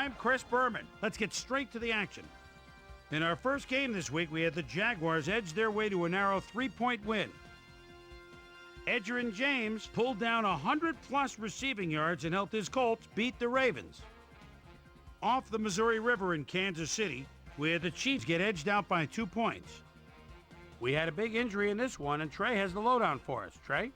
I'm Chris Berman. Let's get straight to the action. In our first game this week, we had the Jaguars edge their way to a narrow 3-point win. Edgerrin James pulled down 100-plus receiving yards and helped his Colts beat the Ravens. Off the Missouri River in Kansas City, we had the Chiefs get edged out by 2 points. We had a big injury in this one, and Trey has the lowdown for us. Trey?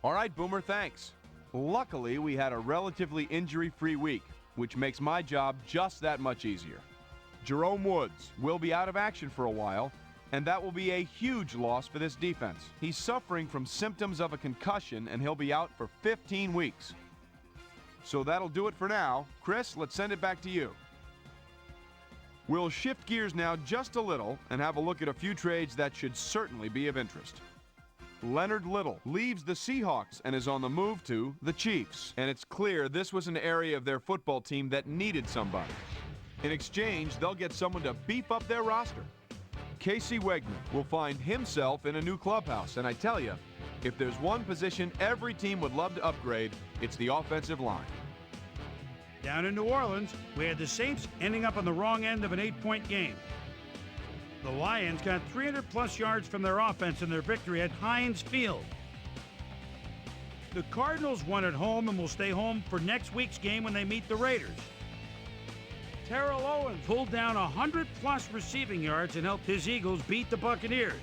All right, Boomer, thanks. Luckily, we had a relatively injury-free week, which makes my job just that much easier. Jerome Woods will be out of action for a while, and that will be a huge loss for this defense. He's suffering from symptoms of a concussion, and he'll be out for 15 weeks. So that'll do it for now. Chris, let's send it back to you. We'll shift gears now just a little and have a look at a few trades that should certainly be of interest. Leonard Little leaves the Seahawks and is on the move to the Chiefs. And it's clear this was an area of their football team that needed somebody. In exchange, they'll get someone to beef up their roster. Casey Wegman will find himself in a new clubhouse. And I tell you, if there's one position every team would love to upgrade, it's the offensive line. Down in New Orleans, we had the Saints ending up on the wrong end of an 8-point game. The Lions got 300-plus yards from their offense in their victory at Heinz Field. The Cardinals won at home and will stay home for next week's game when they meet the Raiders. Terrell Owens pulled down 100-plus receiving yards and helped his Eagles beat the Buccaneers.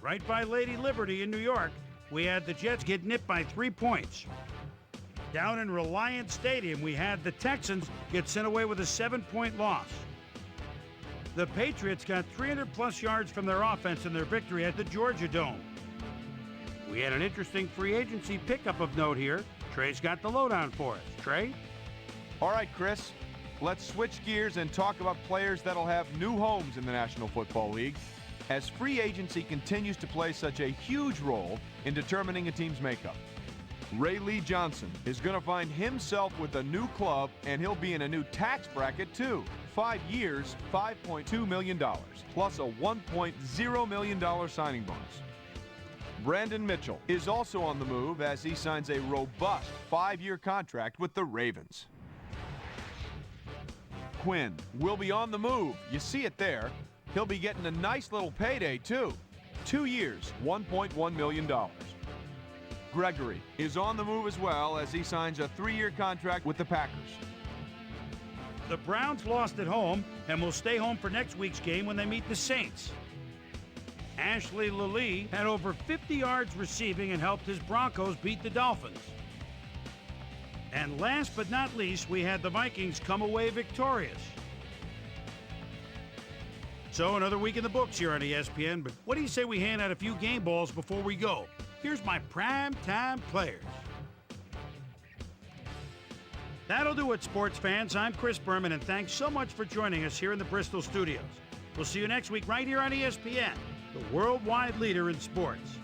Right by Lady Liberty in New York, we had the Jets get nipped by 3 points. Down in Reliant Stadium, we had the Texans get sent away with a 7-point loss. The Patriots got 300-plus yards from their offense in their victory at the Georgia Dome. We had an interesting free agency pickup of note here. Trey's got the lowdown for us. Trey? All right, Chris. Let's switch gears and talk about players that'll have new homes in the National Football League, as free agency continues to play such a huge role in determining a team's makeup. Ray Lee Johnson is going to find himself with a new club, and he'll be in a new tax bracket too. 5 years, $5.2 million, plus a $1.0 million signing bonus. Brandon Mitchell is also on the move as he signs a robust 5-year contract with the Ravens. Quinn will be on the move. You see it there. He'll be getting a nice little payday too. 2 years, $1.1 million. Gregory is on the move as well as he signs a 3-year contract with the Packers. The Browns lost at home and will stay home for next week's game when they meet the Saints. Ashley Lilly had over 50 yards receiving and helped his Broncos beat the Dolphins. And last but not least, we had the Vikings come away victorious. So another week in the books here on ESPN, but what do you say we hand out a few game balls before we go? Here's my primetime players. That'll do it, sports fans. I'm Chris Berman, and thanks so much for joining us here in the Bristol studios. We'll see you next week right here on ESPN, the worldwide leader in sports.